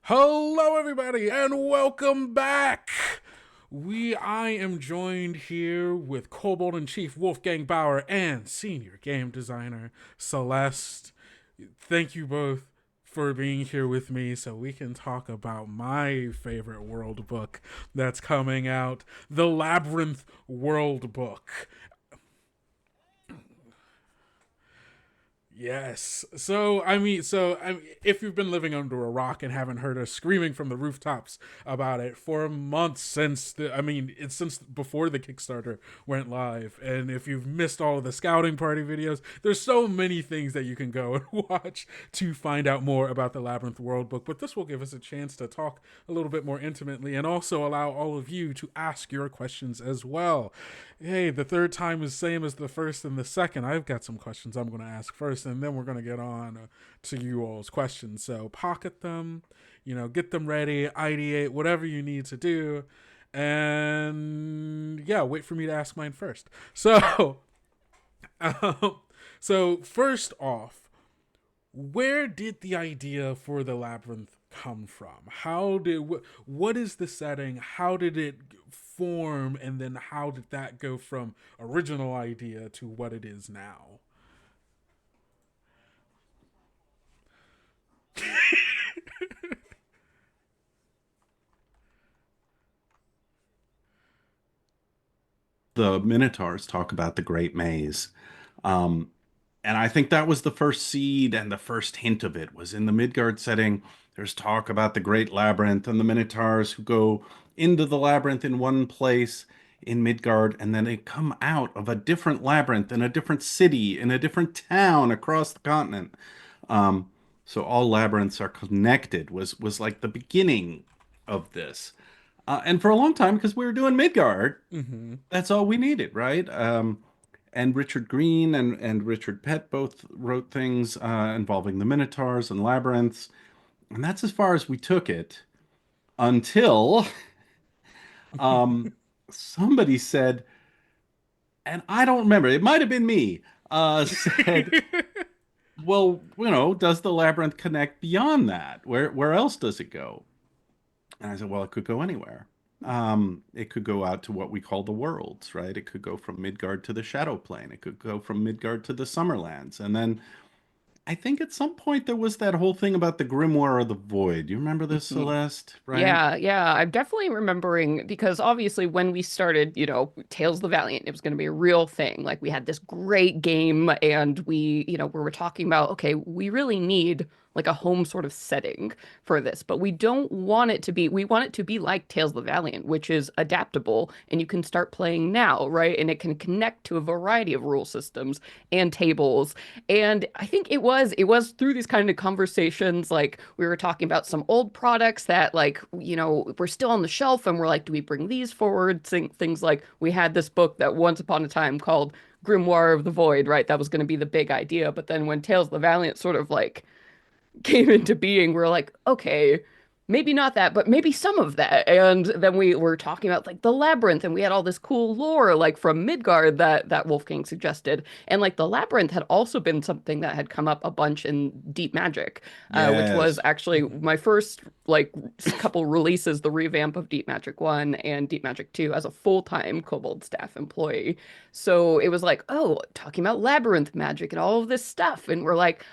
Hello, everybody, and welcome back. I am joined here with Kobold and Chief Wolfgang Bauer and Senior Game Designer Celeste. Thank you both for being here with me so we can talk about my favorite world book that's coming out, the Labyrinth World Book. Yes. If you've been living under a rock and haven't heard us screaming from the rooftops about it for months it's since before the Kickstarter went live. And if you've missed all of the scouting party videos, there's so many things that you can go and watch to find out more about the Labyrinth World Book. But this will give us a chance to talk a little bit more intimately and also allow all of you to ask your questions as well. Hey, the third time is same as the first and the second. I've got some questions I'm going to ask first, and then we're going to get on to you all's questions. So pocket them, get them ready, ideate, whatever you need to do. And yeah, wait for me to ask mine first. So, um, so first off, where did the idea for the labyrinth come from? What is the setting? How did it form, and then how did that go from original idea to what it is now? The Minotaurs talk about the Great Maze. Um, and I think that was the first seed and the first hint of it was in the Midgard setting. There's talk about the Great Labyrinth and the Minotaurs who go into the labyrinth in one place in Midgard, and then they come out of a different labyrinth in a different city, in a different town across the continent. Um, so all labyrinths are connected was like the beginning of this. And for a long time, because we were doing Midgard, Mm-hmm. that's all we needed, right? And Richard Green and Richard Pett both wrote things involving the Minotaurs and labyrinths, and that's as far as we took it until um, somebody said, and I don't remember, it might have been me, said, "Well, does the labyrinth connect beyond that? Where else does it go?" And I said, well, it could go anywhere. It could go out to what we call the worlds, right? It could go from Midgard to the Shadow Plane. It could go from Midgard to the Summerlands. And then I think at some point there was that whole thing about the Grimoire of the Void. You remember this, Celeste, right? Yeah, I'm definitely remembering because obviously when we started, Tales of the Valiant, it was going to be a real thing. Like we had this great game and we were talking about, okay, we really need like a home sort of setting for this, but we want it to be like Tales of the Valiant, which is adaptable and you can start playing now, right? And it can connect to a variety of rule systems and tables. And I think it was through these kind of conversations, like we were talking about some old products that like, were still on the shelf and we're like, do we bring these forward? Things like we had this book that once upon a time called Grimoire of the Void, right? That was going to be the big idea. But then when Tales of the Valiant sort of like came into being, we're like, okay, maybe not that, but maybe some of that. And then we were talking about like the labyrinth, and we had all this cool lore like from Midgard that Wolfgang suggested. And like the labyrinth had also been something that had come up a bunch in Deep Magic, which was Yes. actually my first like couple releases, the revamp of Deep Magic 1 and Deep Magic 2 as a full-time Kobold staff employee. So it was like, oh, talking about labyrinth magic and all of this stuff. And we're like,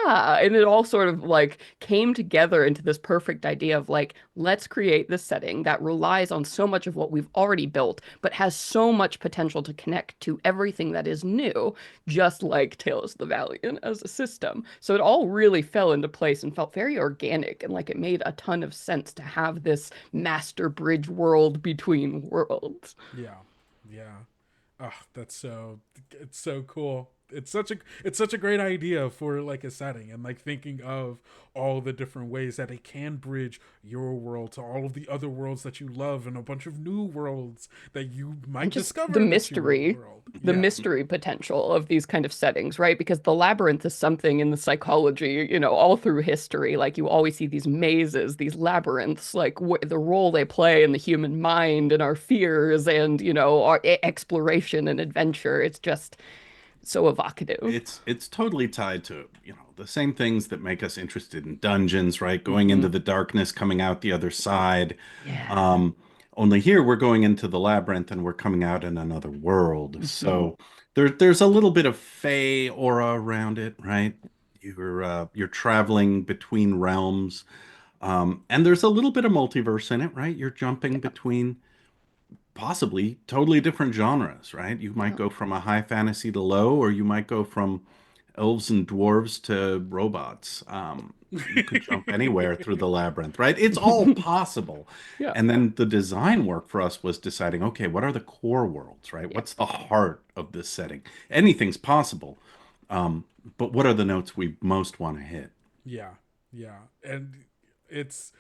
and it all sort of like came together into this perfect idea of like, let's create this setting that relies on so much of what we've already built, but has so much potential to connect to everything that is new, just like Tales of the Valiant as a system. So it all really fell into place and felt very organic, and like it made a ton of sense to have this master bridge world between worlds. Yeah, yeah. Oh, it's so cool. It's such a great idea for like a setting, and like thinking of all the different ways that it can bridge your world to all of the other worlds that you love and a bunch of new worlds that you And might just discover that you world. the Yeah. mystery potential of these kind of settings, right? Because the labyrinth is something in the psychology, all through history. Like you always see these mazes, these labyrinths, like the role they play in the human mind and our fears and, our exploration and adventure. It's just So evocative. It's totally tied to, the same things that make us interested in dungeons, right? Going into Hmm. the darkness, coming out the other side. Yeah. Um, Only here we're going into the labyrinth and we're coming out in another world. Hmm. So there's a little bit of fey aura around it, right? You're traveling between realms. And there's a little bit of multiverse in it, right? You're jumping between possibly totally different genres, right? You might Yeah. go from a high fantasy to low, or you might go from elves and dwarves to robots. You could jump anywhere through the labyrinth, right? It's all possible. Yeah. And then the design work for us was deciding, okay, what are the core worlds, right? Yeah. What's the heart of this setting? Anything's possible. Um, but what are the notes we most want to hit? Yeah, yeah, and it's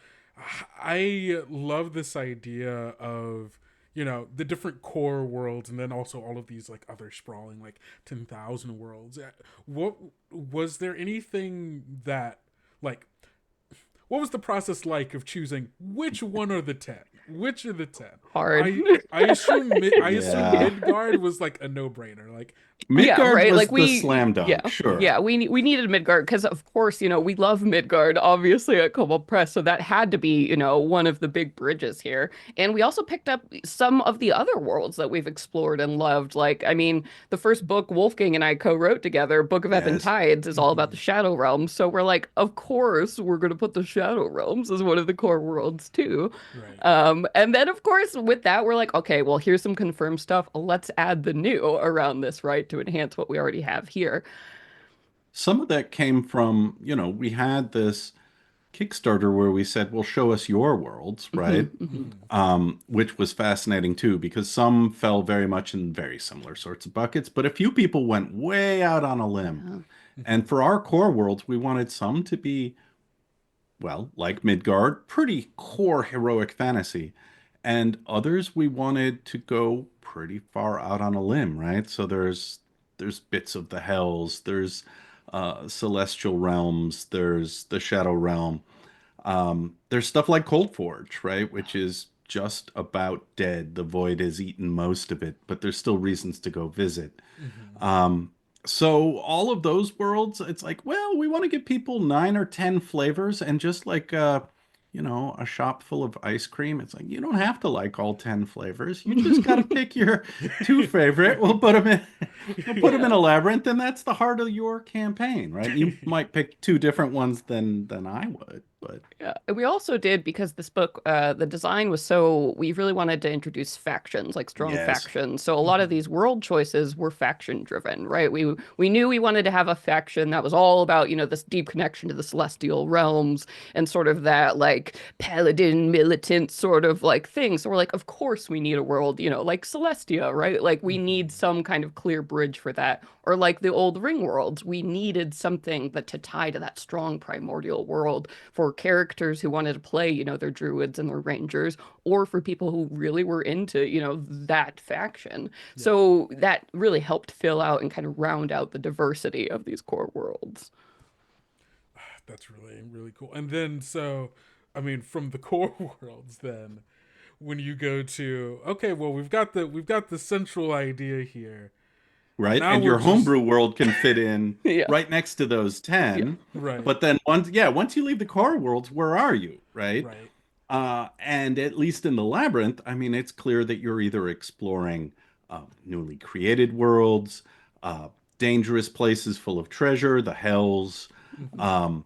I love this idea of the different core worlds, and then also all of these like other sprawling like 10,000 worlds. What was there anything that like what was the process like of choosing which one are the 10? Which are the 10? Hard. I assume Yeah. Midgard was like a no-brainer. Like Yeah, Midgard right. was Like the slam dunk, sure. yeah, we needed Midgard because of course, we love Midgard obviously at Kobold Press, so that had to be, one of the big bridges here. And we also picked up some of the other worlds that we've explored and loved. Like, I mean, the first book Wolfgang and I co-wrote together, Book of Ebb and Yes. Tides, is all about the mhm, Shadow Realms. So we're like, of course, we're going to put the Shadow Realms as one of the core worlds too. right. And then of course with that we're like, okay, well here's some confirmed stuff. Let's add the new around this, right, to enhance what we already have here. Some of that came from, we had this Kickstarter where we said, well, show us your worlds, Hmm. right? Hmm. Mhm. Which was fascinating too, because some fell very much in very similar sorts of buckets, but a few people went way out on a limb. Yeah. And Mhm. for our core worlds, we wanted some to be, well, like Midgard, pretty core heroic fantasy. And others we wanted to go pretty far out on a limb, right? So there's bits of the hells, there's celestial realms, there's the shadow realm. There's stuff like Cold Forge, right? Which is just about dead. The void has eaten most of it, but there's still reasons to go visit. Mhm. Um, so all of those worlds, it's like, well, we want to give people 9 or 10 flavors, and just like a shop full of ice cream, it's like you don't have to like all 10 flavors. You just got to pick your two favorite. We'll put them in. We'll put them in Yeah. a labyrinth, and that's the heart of your campaign, right? You might pick two different ones than I would, but Yeah, and we also did because this book, the design was so, we really wanted to introduce factions, like strong yes. factions. So a lot of Mhm. these world choices were faction driven, right? We knew we wanted to have a faction that was all about, this deep connection to the celestial realms and sort of that like paladin militant sort of like thing. So we're like, of course we need a world, like Celestia, right? Like we need Mhm. some kind of clear bridge for that. Or like the old ring worlds, we needed something that to tie to that strong primordial world for characters who wanted to play, their druids and their rangers, or for people who really were into, that faction. Yeah. So that really helped fill out and kind of round out the diversity of these core worlds. That's really really cool. And then I mean from the core worlds then when you go to okay, well we've got the central idea here. Right? Now And we're your just homebrew world can fit in Yeah. right next to those Yeah. 10. right. But then once you leave the core worlds, where are you? Right? Right. And at least in the labyrinth, I mean, it's clear that you're either exploring newly created worlds, uh, dangerous places full of treasure, the hells. Mhm. Um,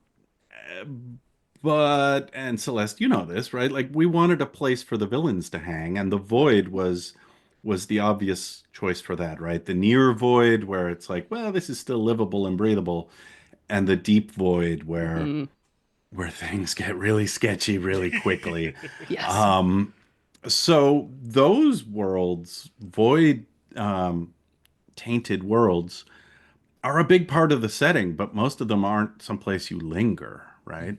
but and Celeste, you know this, right? Like we wanted a place for the villains to hang, and the void was the obvious choice for that, right? The near void where it's like, well, this is still livable and breathable, and the deep void Hmm. where things get really sketchy really quickly. Yes. Um, so those worlds, void tainted worlds, are a big part of the setting, but most of them aren't someplace you linger, right?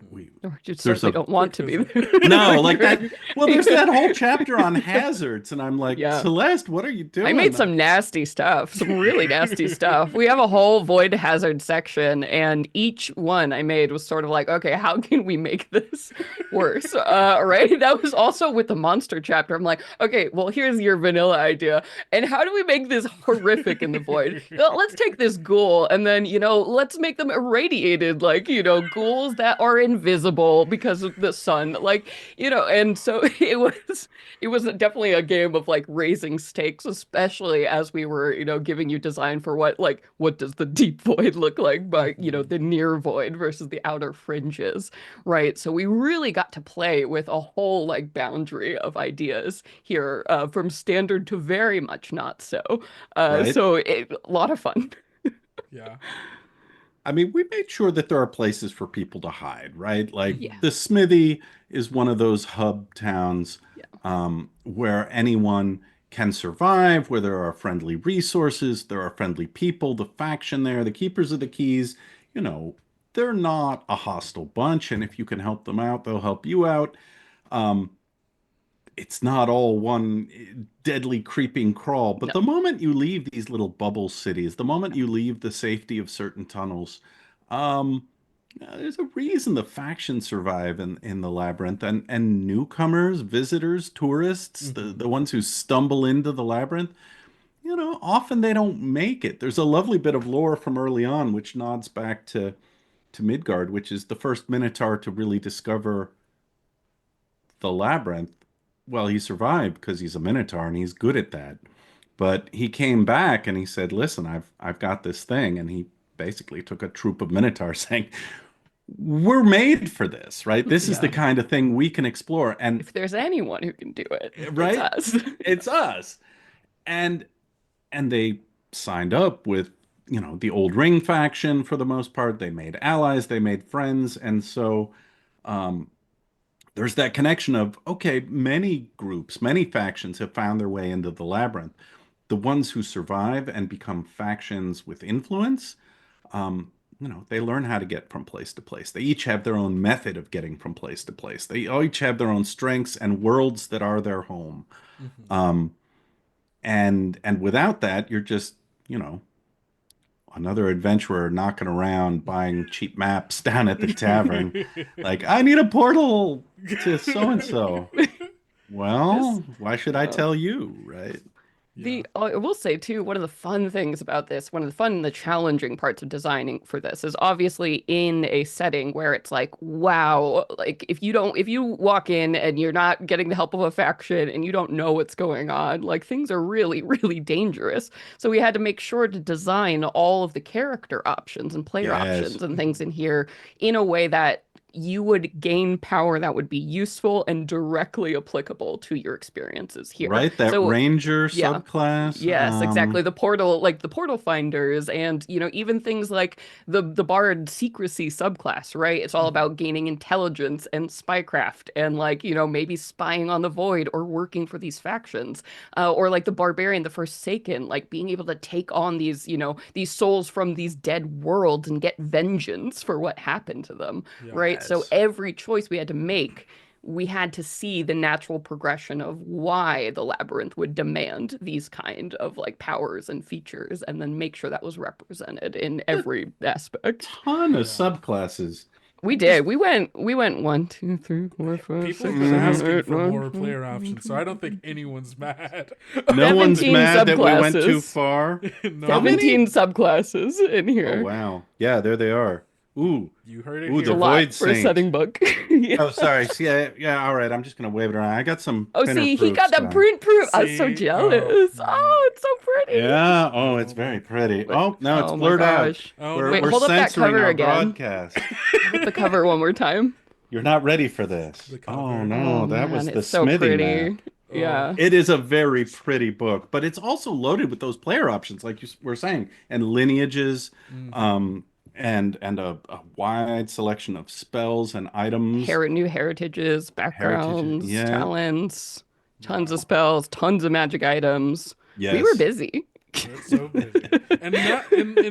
You There's certainly a don't want to be there. no, like that. Well, there's that whole chapter on hazards, and I'm like, Yeah. Celeste, what are you I doing? made some nasty stuff, some really nasty stuff. We have a whole void hazard section, and each one I made was sort of like, okay, how can we make this worse? Right? That was also with the monster chapter. I'm like, okay, well, here's your vanilla idea. And how do we make this horrific in the void? Let's take this ghoul and then, let's make them irradiated, like, ghouls that are invisible because of the sun. Like, and so it was definitely a game of like raising stakes, especially as we were, giving you design for what does the deep void look like by, the near void versus the outer fringes, right? So we really got to play with a whole like boundary of ideas here, from standard to very much not so. Right? A lot of fun. Yeah. I mean, we made sure that there are places for people to hide, right? Like Yeah. the Smithy is one of those hub towns Yeah. where anyone can survive, where there are friendly resources, there are friendly people, the faction there, the keepers of the keys, you know, they're not a hostile bunch. And if you can help them out, they'll help you out. Um, it's not all one deadly creeping crawl. But No. the moment you leave these little bubble cities, the moment you leave the safety of certain tunnels, um, there's a reason the factions survive in the labyrinth, and newcomers, visitors, tourists, the ones who stumble into the labyrinth, often they don't make it. There's a lovely bit of lore from early on which nods back to Midgard, which is the first Minotaur to really discover the labyrinth. Well, he survived because he's a Minotaur and he's good at that. But he came back and he said, "Listen, I've got this thing," and he basically took a troop of Minotaurs saying, "We're made for this, right? This is the Yeah. kind of thing we can explore." And If there's anyone who can do it, it's right, us. it's us. And they signed up with, the old Ring faction for the most part. They made allies, they made friends, and so um, there's that connection of, okay, many groups, many factions have found their way into the labyrinth. The ones who survive and become factions with influence, they learn how to get from place to place. They each have their own method of getting from place to place. They each have their own strengths and worlds that are their home. Um, and without that, you're just, another adventurer knocking around buying cheap maps down at the tavern. Like, I need a portal to so and so. This, Well, why should I uh, tell you, right? Yeah. I will say too, one of the fun things about this, one of the fun and the challenging parts of designing for this is obviously in a setting where it's like, wow, like if you walk in and you're not getting the help of a faction and you don't know what's going on, like things are really, really dangerous. So we had to make sure to design all of the character options and player Yes, options and things in here in a way that you would gain power that would be useful and directly applicable to your experiences here. right. That So ranger yeah. subclass. Yes, exactly. The portal, like the portal finders, and even things like the bard secrecy subclass, right? It's all about gaining intelligence and spycraft, and like maybe spying on the void or working for these factions, or like the barbarian, the Forsaken, like being able to take on these souls from these dead worlds and get vengeance for what happened to them, Yeah. right? So Yes. every choice we had to make, we had to see the natural progression of why the labyrinth would demand these kind of like powers and features and then make sure that was represented in A every aspect. ton of Yeah. subclasses. We Just did. We went 1, 2, 3, 4, 5, People have 6, been 7, asking 8, for 9, more 10, player options, so I don't think 11, anyone's mad. no one's 17 mad that we went too subclasses. far. How No, many? 17 subclasses in Oh here. wow. Yeah, there they are. Ooh, you heard it ooh, It's the a here lot Void first. for a Saint. setting book. Yeah. Oh, sorry. See, yeah, all right. I'm just gonna wave it around. I got some Oh, printer see, he proof got that stuff. print proof. I was so See, oh jealous. man, Oh, it's so pretty. Yeah. Oh, it's oh very my, pretty. But Oh, no, it's oh my blurred out. gosh. oh We're Wait, we're no, hold up that censoring cover our again. broadcast. Hold up the cover one more time. You're not ready for this. the Oh cover. no, Oh that man, was the it's so Smithy pretty. map. Oh Yeah. It is a very pretty book, but it's also loaded with those player options, like you were saying, and lineages, hmm um, and a wide selection of spells and items. New heritages, Heritage, backgrounds, yeah, talents, tons yeah. of spells, tons of magic items. We were yes. busy. It's so busy, and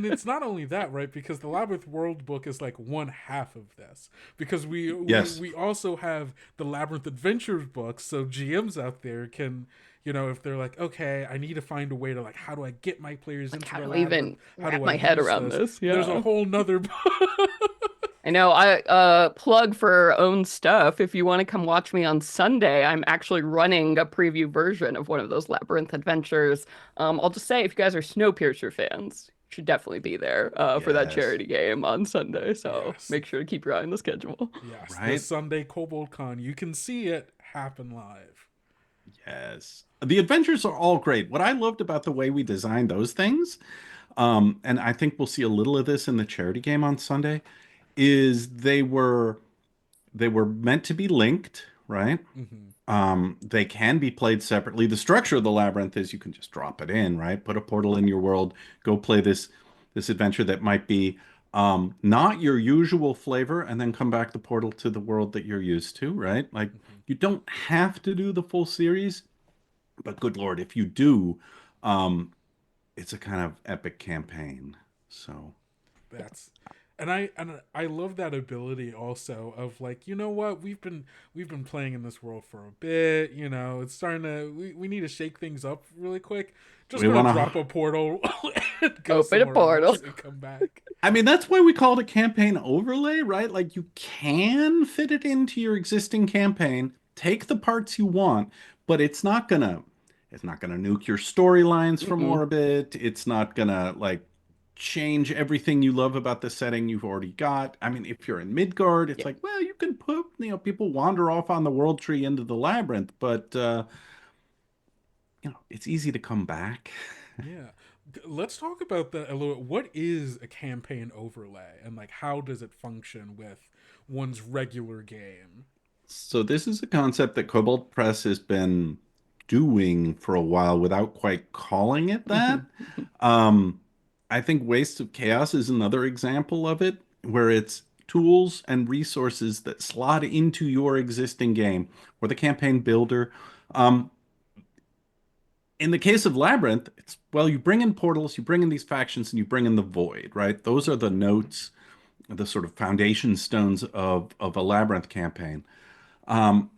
it's not only that, right? Because the Labyrinth World book is like one half of this. Because Yes. we also have the Labyrinth Adventures book, so GMs out there can, if they're like, okay, I need to find a way to, like, how do I get my players Like, into how the do I even labyrinth? How wrap do I my head use around this? this? There's a Yeah. whole nother book. I know. I plug for our own stuff. If you want to come watch me on Sunday, I'm actually running a preview version of one of those Labyrinth adventures. I'll just say, if you guys are Snowpiercer fans, you should definitely be there for that Yes. charity game on Sunday. So Yes, make sure to keep your eye on the schedule. yes. This Right? Sunday, Kobold Con, you can see it happen live. Yes. The adventures are all great. What I loved about the way we designed those things, and I think we'll see a little of this in the charity game on Sunday, is they were meant to be linked, right? Hmm. They can be played separately. The structure of the labyrinth is you can just drop it in, right? Put a portal in your world, go play this adventure that might be not your usual flavor, and then come back the portal to the world that you're used to, right? Like Hmm. you don't have to do the full series, but good Lord, if you do, um, it's a kind of epic campaign. So That's and I love that ability also of, like, you know what, we've been playing in this world for a bit, it's starting to, we need to shake things up really quick, just we gonna want drop to. a portal and go Open a somewhere portal. else and come back. I mean, that's why we call it a campaign overlay, right? Like you can fit it into your existing campaign, take the parts you want, but it's not gonna nuke your storylines from Mm-mm. orbit. It's not gonna like change everything you love about the setting you've already got. I mean, if you're in Midgard, it's Yeah. like, well, you can put, people wander off on the world tree into the labyrinth, but it's easy to come back. Yeah. Let's talk about that a little. What is a campaign overlay, and, like, how does it function with one's regular game? So this is a concept that Kobold Press has been doing for a while without quite calling it that. Mhm. Um, I think Waste of Chaos is another example of it, where it's tools and resources that slot into your existing game or the campaign builder. Um, in the case of Labyrinth, it's, well, you bring in portals, you bring in these factions, and you bring in the void, right? Those are the notes, the sort of foundation stones of a Labyrinth campaign. Um,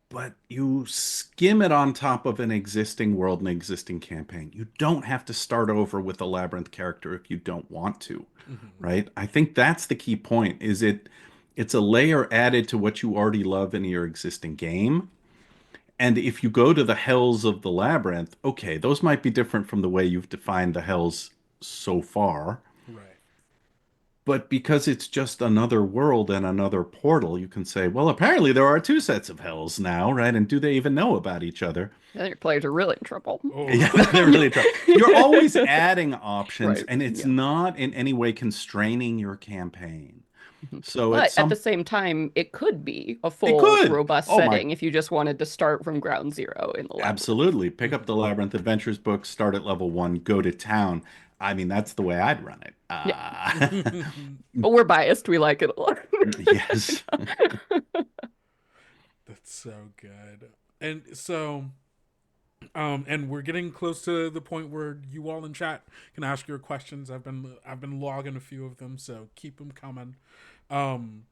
but you skim it on top of an existing world and existing campaign. You don't have to start over with a Labyrinth character if you don't want to, Hmm. right? I think that's the key point, is it's a layer added to what you already love in your existing game. And if you go to the hells of the Labyrinth, okay, those might be different from the way you've defined the hells so far. Right. But because it's just another world and another portal, you can say, well, apparently there are two sets of hells now, right? And do they even know about each other? Then your players are really in trouble. Oh. Yeah, they're really in trouble. You're always adding options, Right. and it's Yeah. not in any way constraining your campaign. Mhm. So it's But at the some, same time, it could be a it full, could. robust Oh my, setting if you just wanted to start from ground zero in the labyrinth. absolutely. Pick up the Hmm. Labyrinth Adventures book, start at level one, go to town. I mean, that's the way I'd run it. Yeah. But we're biased. We like it a lot. Yes. That's so good. And so, and we're getting close to the point where you all in chat can ask your questions. I've been logging a few of them, so keep them coming. Um,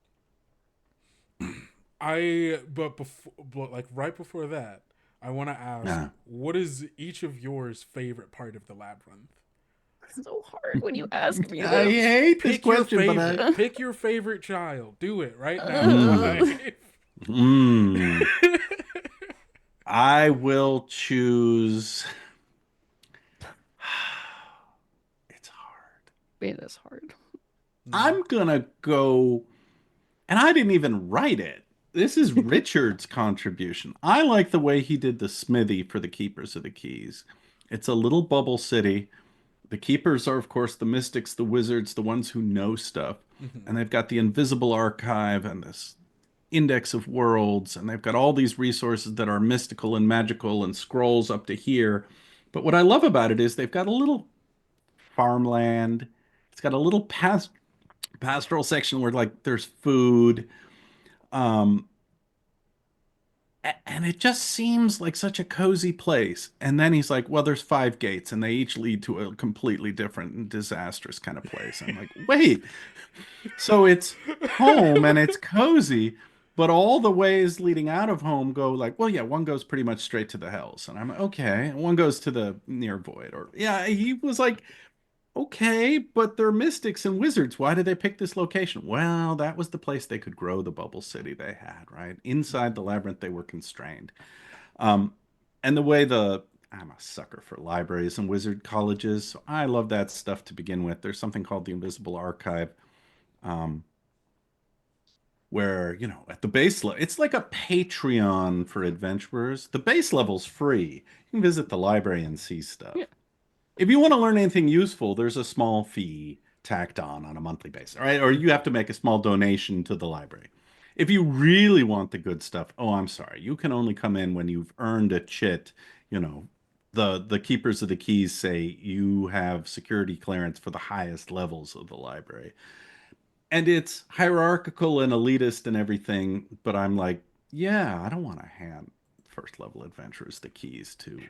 but like right before that, I want to ask, Yeah. what is each of yours favorite part of the labyrinth? It's so hard when you ask me I this. hate this Pick your question, but favorite. Uh, Pick your favorite child. Do it right now. mm, Live. mm. I will choose. It's hard. it is hard. Mhm. I'm gonna go, and I didn't even write it. This is Richard's contribution. I like the way he did the smithy for the Keepers of the Keys. It's a little bubble city. The keepers are, of course, the mystics, the wizards, the ones who know stuff. Mhm. And they've got the invisible archive and this index of worlds, and they've got all these resources that are mystical and magical and scrolls up to here. But what I love about it is they've got a little farmland. It's got a little pastoral section where like there's food. Um, And it just seems like such a cozy place. And then he's like, well, there's 5 gates, and they each lead to a completely different and disastrous kind of place. I'm like, wait, so it's home and it's cozy, but all the ways leading out of home go like, well, yeah, one goes pretty much straight to the hells. And I'm like, okay. One goes to the near void. Or, yeah, he was like, okay, but they're mystics and wizards. Why did they pick this location? Well, that was the place they could grow the bubble city they had, right? Inside the labyrinth, they were constrained. Um, and the way I'm a sucker for libraries and wizard colleges. So I love that stuff to begin with. There's something called the Invisible Archive, um, where, at the base level, it's like a Patreon for adventurers. The base level's free. You can visit the library and see stuff. Yeah. If you want to learn anything useful, there's a small fee tacked on a monthly basis, all right? Or you have to make a small donation to the library. If you really want the good stuff, oh, I'm sorry, you can only come in when you've earned a chit. You know, the keepers of the keys say you have security clearance for the highest levels of the library. And it's hierarchical and elitist and everything, but I'm like, yeah, I don't want to hand first level adventurers the keys to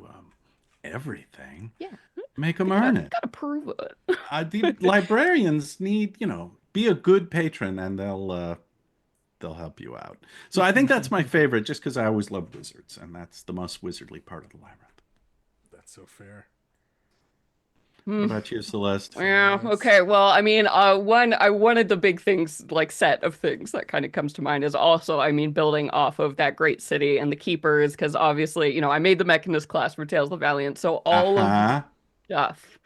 everything. Yeah. Make them You earn it. gotta prove it. The librarians need, be a good patron, and they'll help you out. So I think that's my favorite, just because I always loved wizards, and that's the most wizardly part of the labyrinth. That's so fair. What about you, Celeste? Yeah, okay. Well, I mean, one of the big things, like set of things that kind of comes to mind is also, I mean, building off of that great city and the keepers, because obviously, I made the Mechanist class for Tales of the Valiant, so all of the Uh-huh. stuff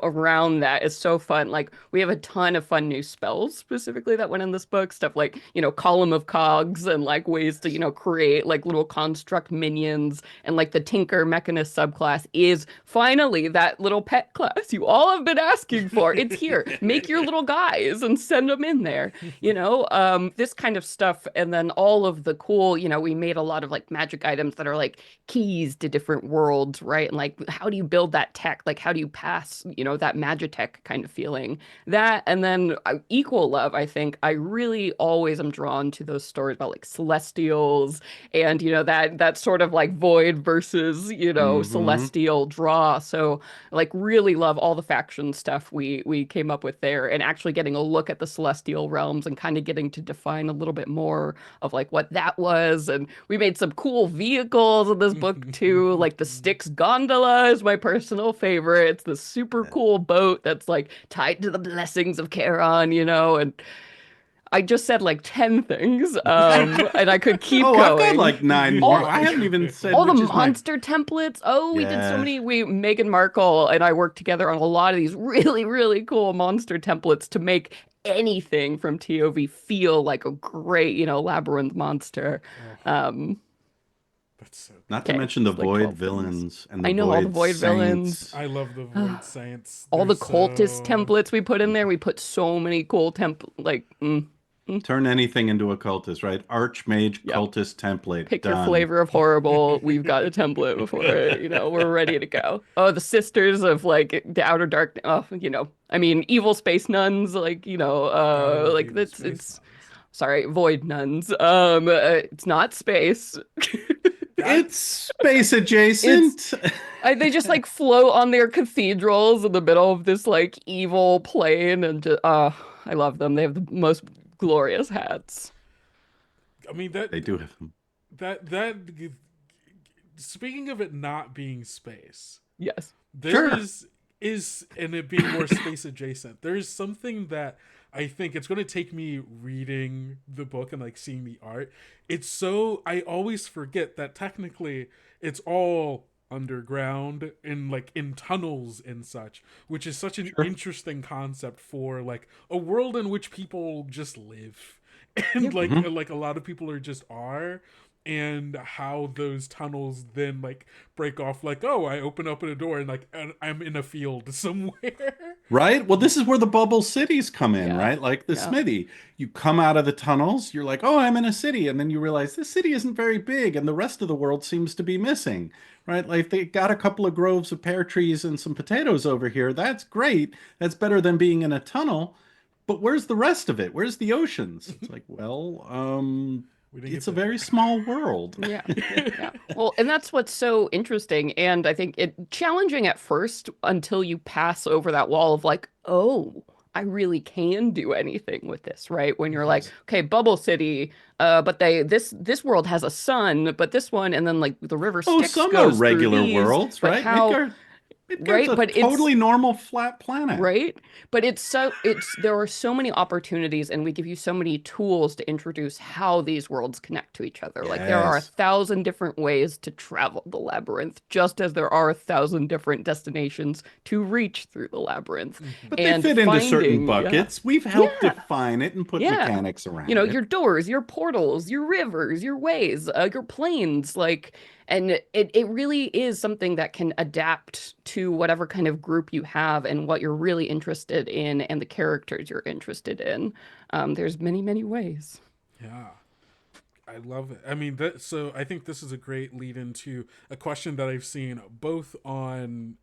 around that is so fun. Like we have a ton of fun new spells specifically that went in this book. Stuff like, column of cogs and like ways to, create like little construct minions. And like the Tinker Mechanist subclass is finally that little pet class you all have been asking for. It's here. Make your little guys and send them in there. This kind of stuff. And then all of the cool, we made a lot of like magic items that are like keys to different worlds, right? And like, how do you build that tech? Like, how do you pass, that magitech kind of feeling? That, and then equal love, I think. I really always am drawn to those stories about like celestials and, that sort of like void versus, Mm-hmm. celestial draw. So like really love all the faction stuff we came up with there and actually getting a look at the celestial realms and kind of getting to define a little bit more of like what that was. And we made some cool vehicles in this book too. Like the Styx gondola is my personal favorite. It's the super cool boat that's like tied to the blessings of Charon, and I just said like 10 things. And I could keep Oh, I've got going. like 9 more. All I haven't even said all the which is my. monster templates. Oh, we did so Yes. many. Meghan Markle and I worked together on a lot of these really, really cool monster templates to make anything from TOV feel like a great, labyrinth monster. Oh, Um, that's so Not good. to okay, mention the it's like Void 12 things. villains and the I know all the Void void villains. saints. I love the Void Saints. All They're the cultist so. templates we put in there. We put so many cool Turn anything into a cultist, right? Archmage yep. cultist template Pick your done. flavor of horrible. We've got a template before it. We're ready to go. Oh, the sisters of like the outer dark. Oh, I mean, evil space nuns. Like, Gotta love like Evil that's Space it's Nuns. sorry, void nuns. It's not space. That. It's space It's adjacent. they just like float on their cathedrals in the middle of this like evil plane, and just, I love them. They have the most glorious hats. I mean that They do have them. that. Speaking of it not being space, Yes. there Sure. is and it being more space adjacent. There is something that I think it's going to take me reading the book and like seeing the art. It's so I always forget that technically it's all underground and like in tunnels and such, which is such an Sure. interesting concept for like a world in which people just live and Yep. Mhm. like a lot of people are just are, and how those tunnels then like break off, like, oh, I open up a door and like and I'm in a field somewhere. Right? Well, this is where the bubble cities come in, Yeah. right? Like the Yeah. smithy. You come out of the tunnels, you're like, oh, I'm in a city. And then you realize this city isn't very big and the rest of the world seems to be missing, right? Like they got a couple of groves of pear trees and some potatoes over here. That's great. That's better than being in a tunnel. But where's the rest of it? Where's the oceans? It's like, well, We didn't get It's a that very far. small world. Yeah. Yeah. Well, and that's what's so interesting. And I think it challenging at first until you pass over that wall of like, oh, I really can do anything with this, right? When you're like, Mhm. okay, Bubble City, but this world has a sun, but this one, and then like the river Oh, Styx some are goes through regular these, worlds, but right? how, Midgard's right? a But it's totally normal flat planet. right? But it's there are so many opportunities and we give you so many tools to introduce how these worlds connect to each other. Like there are a Yes. thousand different ways to travel the labyrinth, just as there are a thousand different destinations to reach through the labyrinth. Mhm. But they And fit into certain finding, yeah, buckets. We've helped yeah, define it and put yeah. mechanics You know, around it. your doors, your portals, your rivers, your ways, your planes, like, and it really is something that can adapt to whatever kind of group you have and what you're really interested in and the characters you're interested in. There's many, many ways. Yeah. I love it. I mean, that. So I think this is a great lead into a question that I've seen both on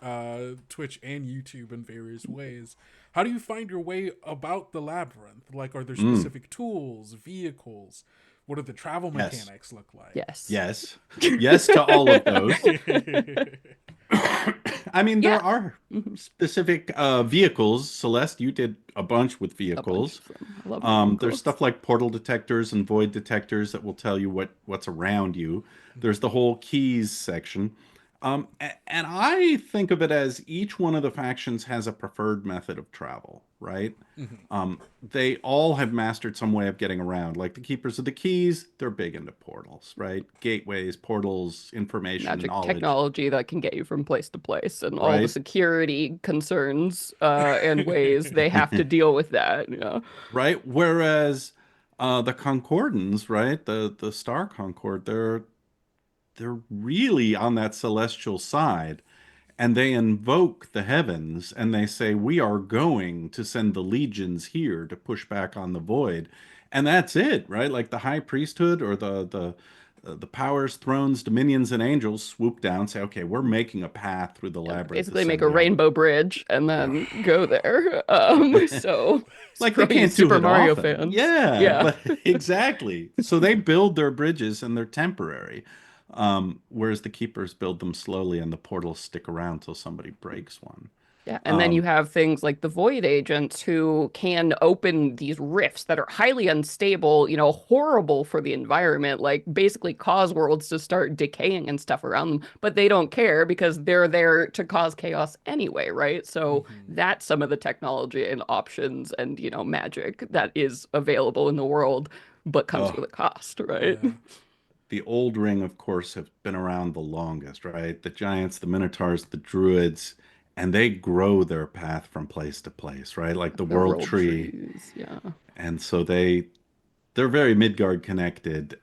Twitch and YouTube in various ways. How do you find your way about the labyrinth? Like, are there Mm, specific tools, vehicles? What do the travel yes. mechanics look like? Yes. Yes. Yes to all of those. I mean, there Yeah. are Mhm. specific vehicles. Celeste, you did a bunch with A bunch vehicles. of them. I love my There's vehicles. stuff like portal detectors and void detectors that will tell you what's around you. There's the whole keys section. And I think of it as each one of the factions has a preferred method of travel, right? Mhm. They all have mastered some way of getting around. Like the Keepers of the Keys, they're big into portals, right? Gateways, portals, information, Magic knowledge, technology that can get you from place to place and all the right? security concerns and ways they have to deal with that. Yeah. Right? Whereas the Concordans, right? The Star Concord, they're really on that celestial side, and they invoke the heavens and they say, "We are going to send the legions here to push back on the void," and that's it, right? Like the high priesthood or the powers, thrones, dominions, and angels swoop down, say, "Okay, we're making a path through the Yeah, labyrinth to basically make send a the army." rainbow bridge and then go there. So Like for they all you can't do Super it Mario often. fans. Yeah, Yeah. but exactly. So they build their bridges and they're temporary. Whereas the keepers build them slowly and the portals stick around till somebody breaks one. Yeah, and then you Um, have things like the void agents who can open these rifts that are highly unstable, horrible for the environment, like basically cause worlds to start decaying and stuff around them, but they don't care because they're there to cause chaos anyway, right? So Mhm. that's some of the technology and options and, magic that is available in the world, but comes oh, with a cost, right? Yeah. the old ring, of course, have been around the longest, right? The giants, the minotaurs, the druids, and they grow their path from place to place, right? Like the The world world tree. trees, yeah. And so they're very Midgard connected.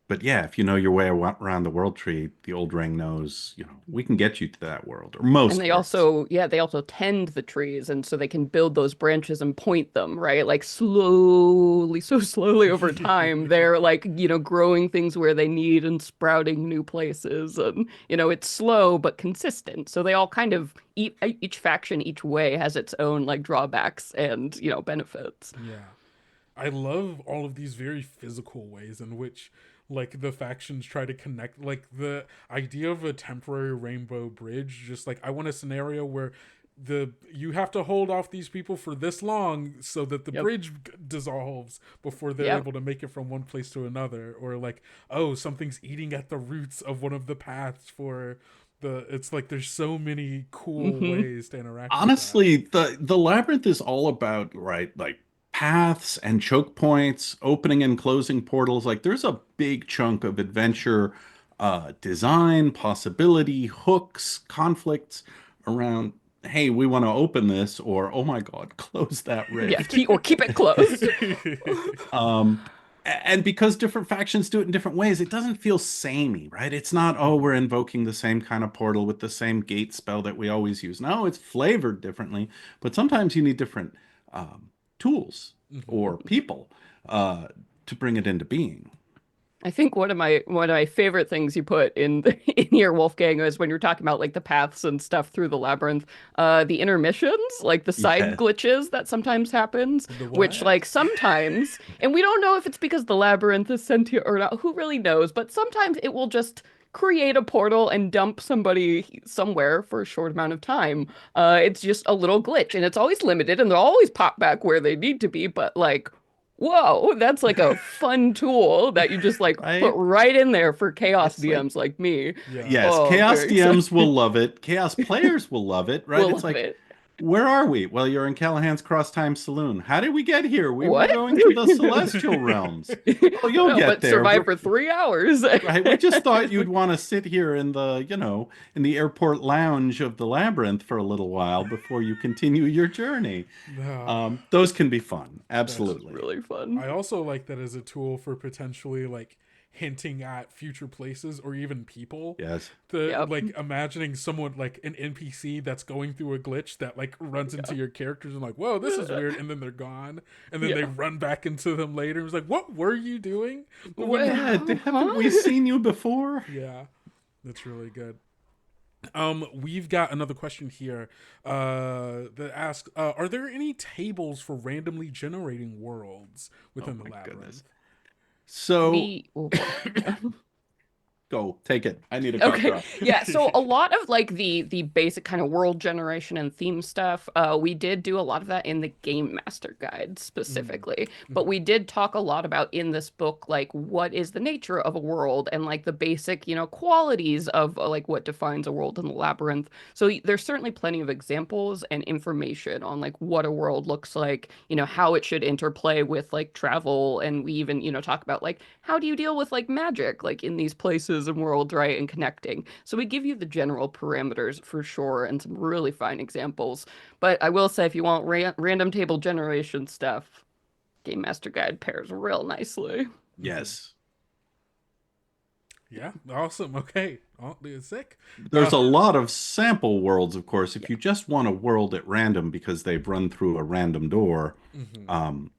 But yeah, if you know your way around the world tree, the old ring knows, we can get you to that world or And most they worlds. also, yeah, they also tend the trees, and so they can build those branches and point them, right? Like slowly, so slowly over time, they're like, growing things where they need and sprouting new places. And, it's slow but consistent. So they all kind of, each faction, each way has its own like drawbacks and, benefits. Yeah. I love all of these very physical ways in which like the factions try to connect, like the idea of a temporary rainbow bridge. Just like I want a scenario where the you have to hold off these people for this long so that the Yep. bridge dissolves before they're Yep. able to make it from one place to another, or like, oh, something's eating at the roots of one of the paths for the it's like there's so many cool Hmm. ways to interact with that. Honestly, the labyrinth is all about, right, like paths and choke points, opening and closing portals. Like there's a big chunk of adventure, design, possibility, hooks, conflicts around, hey, we want to open this, or oh my God, close that Yeah. rift. Keep it closed. Um, and because different factions do it in different ways, it doesn't feel samey, right? It's not, oh, we're invoking the same kind of portal with the same gate spell that we always use. No, it's flavored differently, but sometimes you need different tools Mhm. or people uh, to bring it into being. I think one of my favorite things you put in in your Wolfgang is when you're talking about like the paths and stuff through the labyrinth, the intermissions, like the side Yeah. glitches that sometimes happens, The which what? like sometimes, and we don't know if it's because the labyrinth is sentient or not, who really knows, but sometimes it will just create a portal and dump somebody somewhere for a short amount of time. It's just a little glitch and it's always limited and they'll always pop back where they need to be, but like whoa, that's like a fun tool that you just like put Right? right in there for chaos It's like, DMs like me. Yeah. yes, Oh, Chaos very excited. DMs will love it. Chaos players will love it, right? We'll It's love like, it. where are we? Well, you're in Callahan's Cross Time Saloon. How did we get here? We were What? going to the celestial realms. Oh, you'll No, get but there. survive for 3 hours. Right. We just thought you'd want to sit here in the, in the airport lounge of the labyrinth for a little while before you continue your journey. No, Those can be fun. that's Absolutely. Really fun. I also like that as a tool for potentially like hinting at future places or even people. Yes. The Yep. like imagining someone like an NPC that's going through a glitch that like runs into your characters and like, whoa, this is weird, and then they're gone, and then they Yeah. run back into them later. It's like, what were you doing? When What? you- Yeah. Haven't we Huh? seen you before? Yeah, that's really good. We've got another question here. That asks, are there any tables for randomly generating worlds Oh within the my goodness. labyrinth? So Oh boy. Yeah. go take it. I need a cough Okay. drop. Yeah, so a lot of like the basic kind of world generation and theme stuff, we did do a lot of that in the Game Master Guide Mhm, specifically. But mhm, we did talk a lot about in this book like what is the nature of a world and like the basic, qualities of like what defines a world in the labyrinth. So there's certainly plenty of examples and information on like what a world looks like, how it should interplay with like travel and we even, talk about like how do you deal with like magic like in these places and worlds, right? And connecting. So we give you the general parameters for sure and some really fine examples. But I will say, if you want random table generation stuff, Game Master Guide pairs real nicely. mhm. Yes. Yeah, awesome. Okay, sick. There's a lot of sample worlds, of course. Yeah. If you just want a world at random because they've run through a random door, Mhm. um,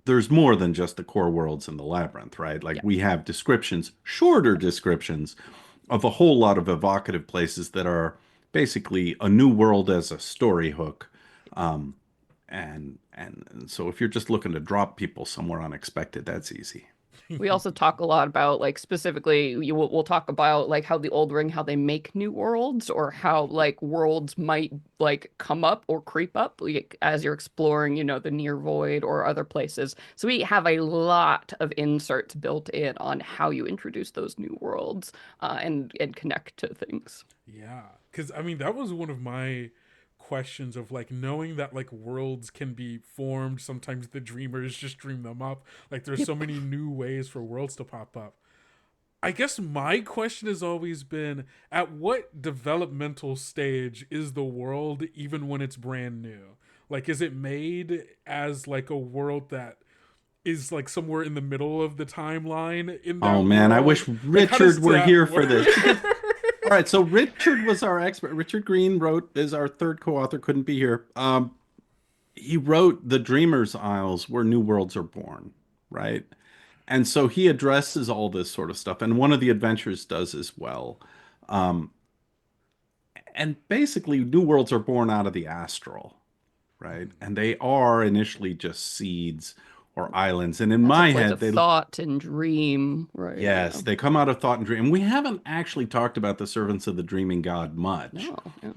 there's more than just the core worlds in the labyrinth, right? Like Yeah. we have descriptions, shorter descriptions of a whole lot of evocative places that are basically a new world as a story hook. Um, and so if you're just looking to drop people somewhere unexpected, that's easy. We also talk a lot about like specifically we'll talk about like how the Old Ring how they make new worlds or how like worlds might like come up or creep up like, as you're exploring the near void or other places. So we have a lot of inserts built in on how you introduce those new worlds and connect to things. Yeah, because I mean that was one of my questions of like knowing that like worlds can be formed. Sometimes the dreamers just dream them up. Like there's so Yep. many new ways for worlds to pop up. I guess my question has always been at what developmental stage is the world even when it's brand new? Like is it made as like a world that is like somewhere in the middle of the timeline in Oh that man, I world? wish Like how does Richard were that here work? for this because all right, so Richard was our expert. Richard Green wrote is our third co-author, couldn't be here. He wrote The Dreamer's Isles where new worlds are born, right? And so he addresses all this sort of stuff, and one of the adventures does as well. Um, and basically, new worlds are born out of the astral, right? And they are initially just seeds or islands. And in That's a my place head, of they thought and dream, right? Yeah. yes, they come out of thought and dream. And we haven't actually talked about the servants of the dreaming god much, No, yeah.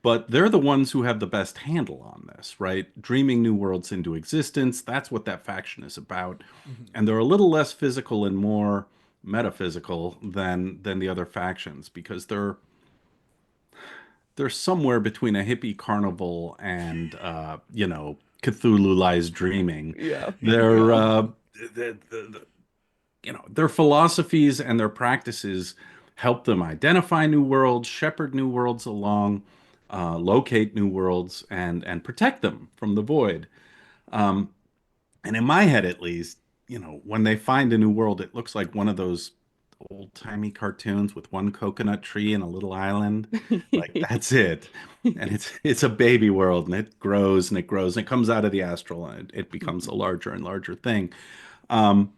but they're the ones who have the best handle on this, right? Dreaming new worlds into existence. That's what that faction is about. Mhm. And they're a little less physical and more metaphysical than the other factions because they're somewhere between a hippie carnival and Cthulhu lies dreaming. Yeah. They're Yeah. the their philosophies and their practices help them identify new worlds, shepherd new worlds along, locate new worlds, and protect them from the void. Um, and in my head, at least, when they find a new world, it looks like one of those old-timey cartoons with one coconut tree and a little island. Like that's it. And it's a baby world, and it grows and it grows and it comes out of the astral and it becomes a larger and larger thing. Um,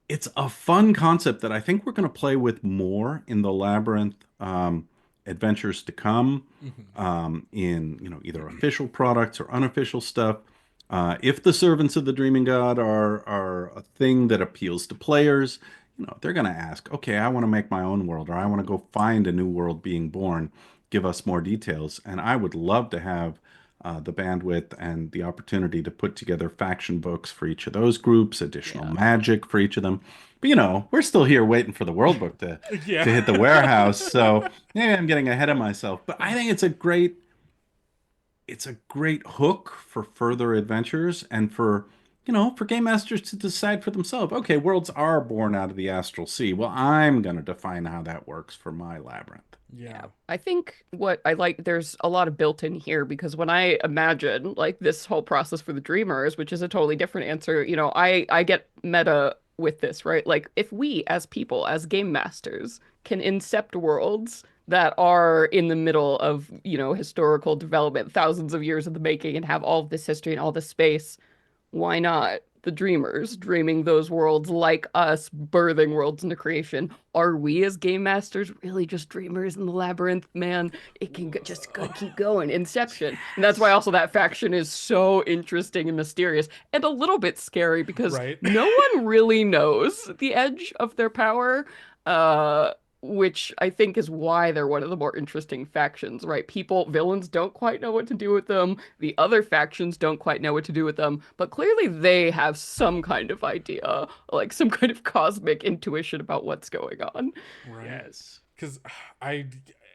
it's a fun concept that I think we're going to play with more in the Labyrinth adventures to come, Hmm. in either official products or unofficial stuff. If the servants of the Dreaming God are a thing that appeals to players, they're going to ask, okay, I want to make my own world, or I want to go find a new world being born. Give us more details, and I would love to have the bandwidth and the opportunity to put together faction books for each of those groups, additional Yeah. magic for each of them. But we're still here waiting for the world book to Yeah. to hit the warehouse. So maybe I'm getting ahead of myself. But I think it's a great hook for further adventures and for game masters to decide for themselves. Okay, worlds are born out of the astral sea. Well, I'm gonna define how that works for my labyrinth. Yeah. Yeah. I think what I like, there's a lot of built in here because when I imagine like this whole process for the dreamers, which is a totally different answer, I get meta with this, right? Like if we as people, as game masters, can incept worlds that are in the middle of, historical development, thousands of years in the making, and have all of this history and all this space, why not the dreamers dreaming those worlds like us, birthing worlds into creation? Are we as game masters really just dreamers in the labyrinth? Man, it can just go, keep going. Inception. And that's why Yes. also that faction is so interesting and mysterious and a little bit scary because Right. no one really knows the edge of their power. Uh, which I think is why they're one of the more interesting factions, right? Villains don't quite know what to do with them. The other factions don't quite know what to do with them, but clearly they have some kind of idea, like some kind of cosmic intuition about what's going on. Right. Yes. Because I,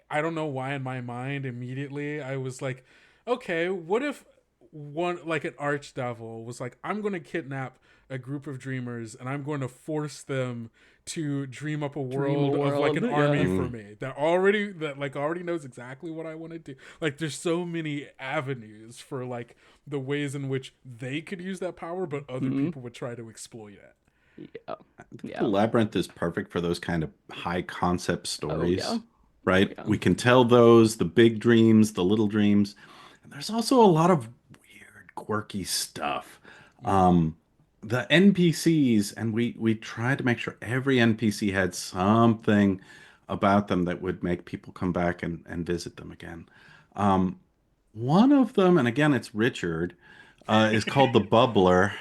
I don't know why in my mind immediately I was like, okay, what if one like an archdevil was like, I'm going to kidnap a group of dreamers and I'm going to force them to dream up a Dream world of like world, an yeah. army for Mm. me that like already knows exactly what I want to do. Like there's so many avenues for like the ways in which they could use that power, but other Hmm. people would try to exploit it. Yeah. I think the Yeah. labyrinth is perfect for those kind of high concept Oh yeah. stories, Oh right? yeah. We can tell those, the big dreams, the little dreams. And there's also a lot of weird, quirky stuff. Mm-hmm. The NPCs, and we tried to make sure every NPC had something about them that would make people come back and visit them again. Um, One of them, and again, it's Richard, is called the Bubbler.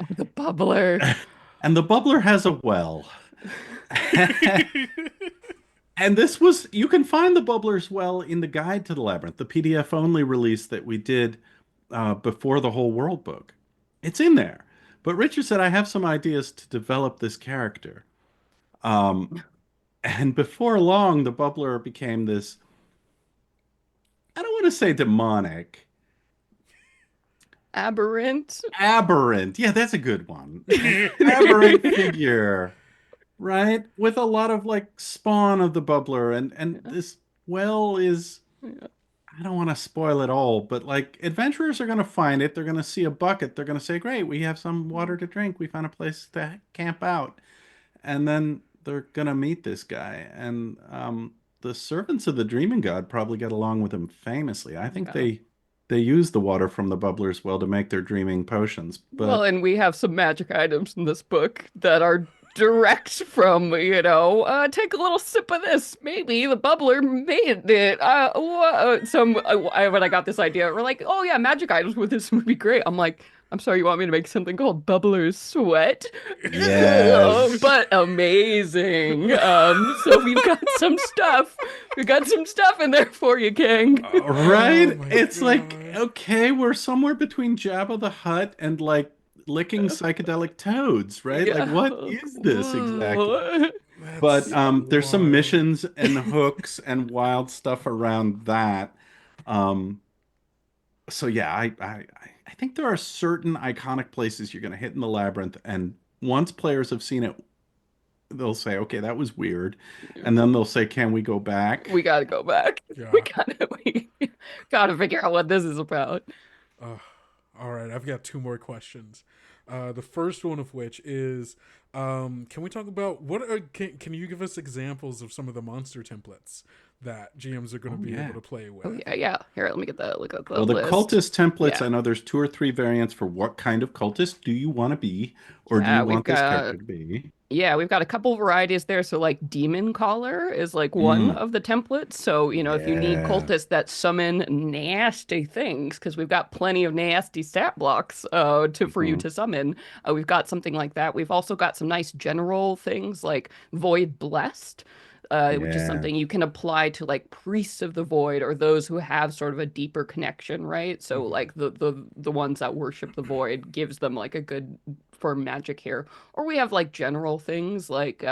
Oh, the bubbler. And the Bubbler has a well. And you can find the Bubbler's well in the Guide to the Labyrinth, the PDF only release that we did before the whole world book. It's in there. But Richard said, I have some ideas to develop this character. Um, and before long, the Bubbler became this, I don't want to say demonic, Aberrant. aberrant. Yeah, that's a good one. Aberrant figure, right? With a lot of like spawn of the Bubbler. And Yeah. this well is, Yeah. I don't want to spoil it all, but like adventurers are going to find it. They're going to see a bucket. They're going to say, great, we have some water to drink. We found a place to camp out. And then they're going to meet this guy. And the servants of the Dreaming God probably get along with him famously. I think Yeah. they use the water from the bubbler's well to make their dreaming potions. Well, But and we have some magic items in this book that are direct from, take a little sip of this. Maybe the bubbler made it. When I got this idea, we're like, oh yeah, magic items with this would be great. I'm like, I'm sorry, you want me to make something called bubbler's sweat? Ugh, yes. but amazing. So we've got some stuff. We've got some stuff in there for you, King. Oh Right? my It's like, god. okay, we're somewhere between Jabba the Hutt and like licking psychedelic toads, right? Like, Yeah. what is this exactly? But That's there's some wild. missions and hooks and wild stuff around that. Um, so yeah, I think there are certain iconic places you're going to hit in the labyrinth, and once players have seen it, they'll say, "Okay, that was weird," and then they'll say, "Can we go back?" We gotta go back. Yeah. We gotta figure out what this is about. Uh, all right, I've got two more questions. The first one of which is, can we talk about can you give us examples of some of the monster templates that GMs are going to Oh be able yeah. to play Oh with. yeah, yeah. Here, let me get the look at the Well, the list. cultist templates, Yeah. I know there's two or three variants for what kind of cultist do you want to be, or do Yeah, you we've want this got character to be? yeah, we've got a couple varieties there. So like Demon Caller is like one Mm, of the templates. So, if you need yeah. cultists that summon nasty things, because we've got plenty of nasty stat blocks to for you Mhm. to summon, we've got something like that. We've also got some nice general things like Void Blessed. Which is Yeah. something you can apply to like priests of the void or those who have sort of a deeper connection, right? So Hmm. like the ones that worship the void gives them like a good for magic here. Or we have like general things like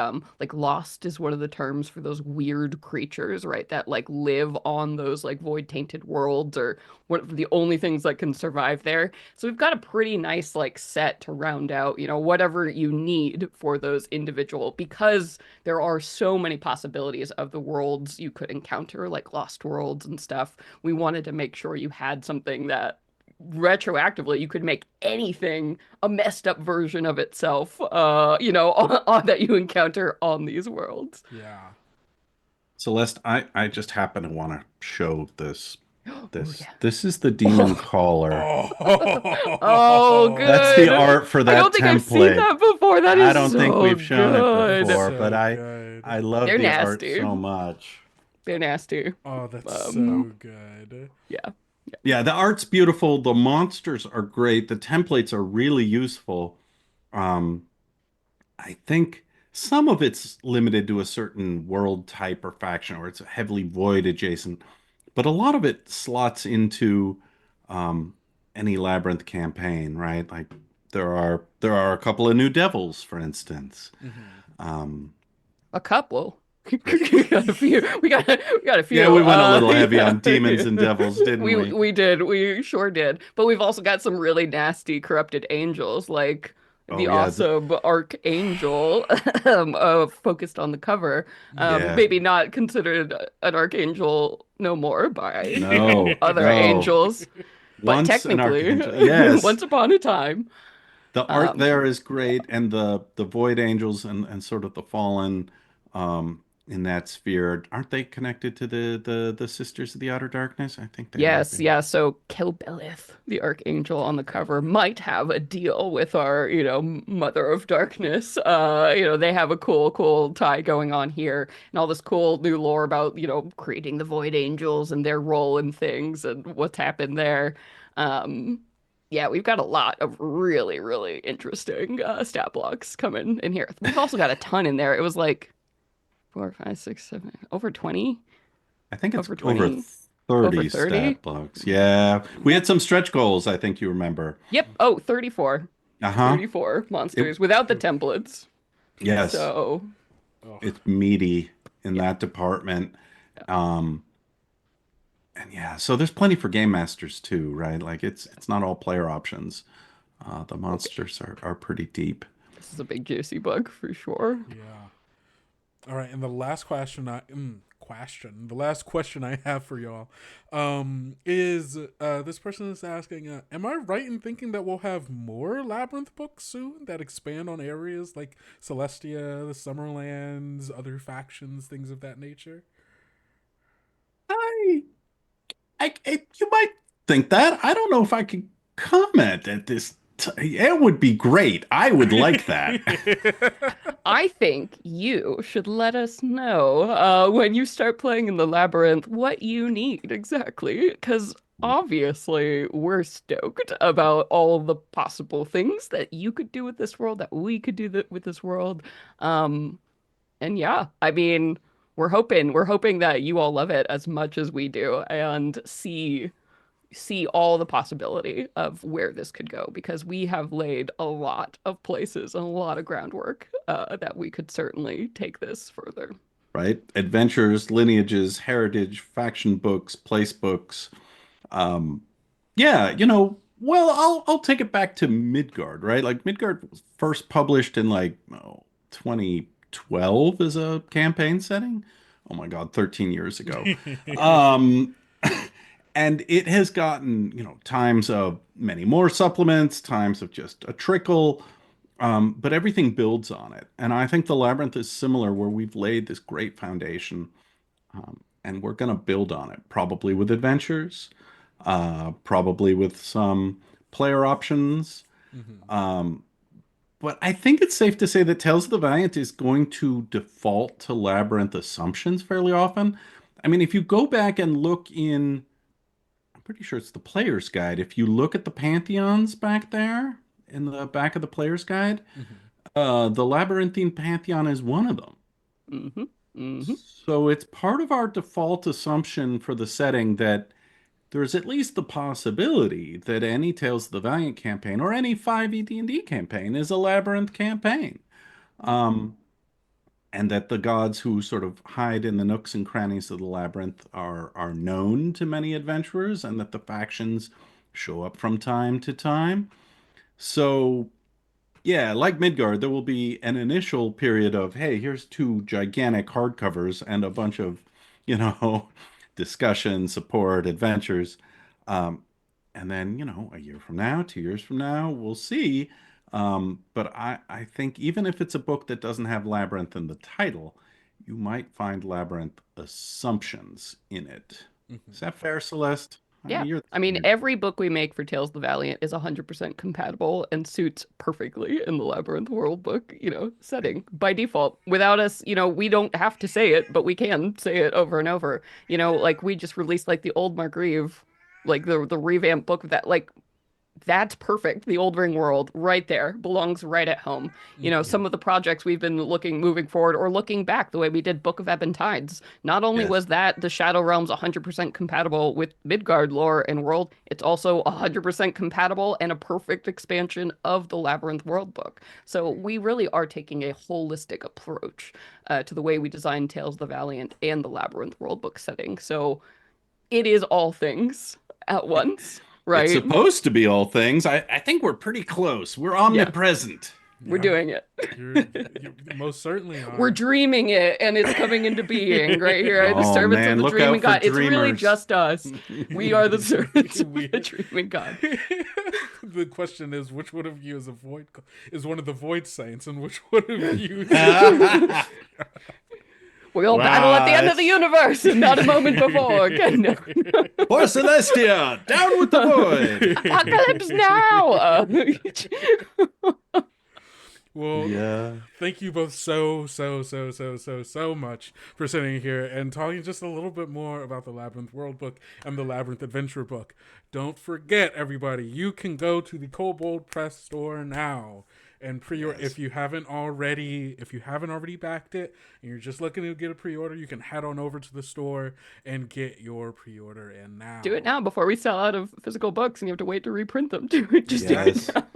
lost is one of the terms for those weird creatures, right? That like live on those like void tainted worlds or one of the only things that can survive there. So we've got a pretty nice like set to round out, whatever you need for those individual because there are so many possibilities of the worlds you could encounter, like lost worlds and stuff. We wanted to make sure you had something that retroactively you could make anything a messed up version of itself that you encounter on these worlds. Yeah. Celeste, I just happen to want to show this. Oh This yeah. this is the demon caller. Oh, That's the good. art for I don't that think I've seen template. that before. That I is don't think so we've shown it It's good. before, but so I good. I love They're the art nasty. so much. They're nasty. Oh, that's Um, so good. yeah. Yeah, the art's beautiful. The monsters are great. The templates are really useful. Um, I think some of it's limited to a certain world type or faction, or it's heavily void adjacent, but a lot of it slots into um, any Labyrinth campaign, right? Like there are a couple of new devils, for instance. Hmm. Um, A couple. We got a few. We got a yeah, few. we went a little heavy Yeah. on demons and devils, didn't We we? we did. We sure did. But we've also got some really nasty corrupted angels, like Oh the yeah, awesome archangel, focused on the cover. yeah. Maybe not considered an archangel no more by No, other no. angels, but Once an technically, archangel. Yes. once upon a time. The art Um, there is great, and the void angels and sort of the fallen in that sphere, aren't they connected to the Sisters of the Outer Darkness? I think they might Yes, be. yeah. So Kelbelith, the Archangel on the cover, might have a deal with our, Mother of Darkness. They have a cool tie going on here, and all this cool new lore about, creating the Void Angels and their role in things and what's happened there. Um, yeah, we've got a lot of really, really interesting stat blocks coming in here. We've also got a ton in there. It was like 4, 5, 6, 7, over 20, I think it's over over 20, over 30 30. stat blocks. Yeah. We had some stretch goals, I think you remember. Yep. Oh, 34. Uh-huh. 34 It monsters without the Oof. templates. yes, So, Oh, it's meaty in yeah. that department. Yeah. Um and yeah, so there's plenty for game masters too, right? Like it's not all player options. The Okay. monsters are pretty deep. This is a big juicy book for sure. yeah. All right, and the last the last question I have for y'all, is this person is asking, am I right in thinking that we'll have more Labyrinth books soon that expand on areas like Celestia, the Summerlands, other factions, things of that nature? I, you might think that. I don't know if I can comment at this. It would be great. I would like that. I think you should let us know when you start playing in the labyrinth what you need exactly, because obviously we're stoked about all the possible things that you could do with this world, that we could do with this world. Um, And yeah, I mean, we're hoping that you all love it as much as we do and see all the possibility of where this could go because we have laid a lot of places and a lot of groundwork that we could certainly take this further. Right? Adventures, lineages, heritage, faction books, place books. Um, yeah, well, I'll take it back to Midgard, right? Like Midgard was first published in 2012 as a campaign setting. Oh my God, 13 years ago. Um, and it has gotten, times of many more supplements, times of just a trickle. But everything builds on it. And I think the Labyrinth is similar, where we've laid this great foundation. and we're going to build on it, probably with adventures, probably with some player options. Mm-hmm. But I think it's safe to say that Tales of the Valiant is going to default to Labyrinth assumptions fairly often. I mean, if you go back and look in, I'm pretty sure it's the player's guide. If you look at the pantheons back there in the back of the player's guide, Mm-hmm. the Labyrinthine pantheon is one of them. Mm-hmm. Mm-hmm. So it's part of our default assumption for the setting that there's at least the possibility that any Tales of the Valiant campaign or any 5e D&D campaign is a Labyrinth campaign. Um, and that the gods who sort of hide in the nooks and crannies of the labyrinth are known to many adventurers, and that the factions show up from time to time. So yeah, like Midgard, there will be an initial period of, hey, here's two gigantic hardcovers and a bunch of, you know, discussion, support, adventures. Um, and then, a year from now, 2 years from now, we'll see. But I think even if it's a book that doesn't have Labyrinth in the title, you might find Labyrinth assumptions in it. Mm-hmm. Is that fair, Celeste? Yeah. You're the I mean, smart. every book we make for Tales of the Valiant is 100% compatible and suits perfectly in the Labyrinth world book, setting by default. Without us, we don't have to say it, but we can say it over and over. Like we just released like the old Margreave, like the revamped book of that. Like that's perfect. The Old Ring world right there belongs right at home. Mm-hmm. Some of the projects we've been moving forward or looking back, the way we did Book of Ebon Tides. Not only Yes. was that the Shadow Realms 100% compatible with Midgard lore and world, it's also 100% compatible and a perfect expansion of the Labyrinth world book. So we really are taking a holistic approach to the way we design Tales of the Valiant and the Labyrinth world book setting. So it is all things at once, It's right? supposed to be all things. I think we're pretty close. We're Yeah. omnipresent. We're Yeah, doing it. you most certainly We're are. dreaming it and it's coming into being right here. The Oh servants of man, the look dreaming out for god. It's really dreamers. just us. We are the servants of We the dreaming god. the question is, which one of you is a void is one of the void saints, and which one of you is We all battle at the end of the universe and not a moment before. No. For Celestia, down with the void. Apocalypse now! Well, Yeah. thank you both so much for sitting here and talking just a little bit more about the Labyrinth World Book and the Labyrinth Adventure Book. Don't forget, everybody, you can go to the Kobold Press store now and pre-order Yes. if you haven't already backed it and you're just looking to get a pre-order. You can head on over to the store and get your pre-order in now. Do it now before we sell out of physical books and you have to wait to reprint them. Do it Yes. now.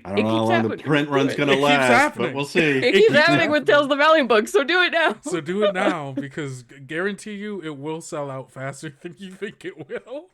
I don't know how long the print run's going to Keeps last, happening. but we'll see. It keeps keeps happening with happening. Tales of the Valiant books, so do it now. So do it now, because guarantee you it will sell out faster than you think it will.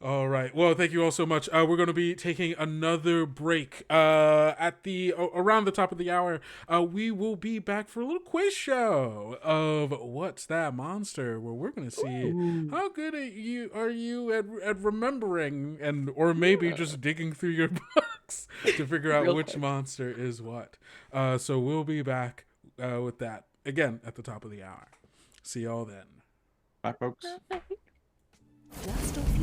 All right. Well, thank you all so much. We're going to be taking another break. At the around the top of the hour, we will be back for a little quiz show of What's That Monster, where we're going to see how good are you at remembering or maybe just digging through your books to figure out Real which quick. monster is what. So we'll be back with that again at the top of the hour. See y'all then. Bye, folks. Last of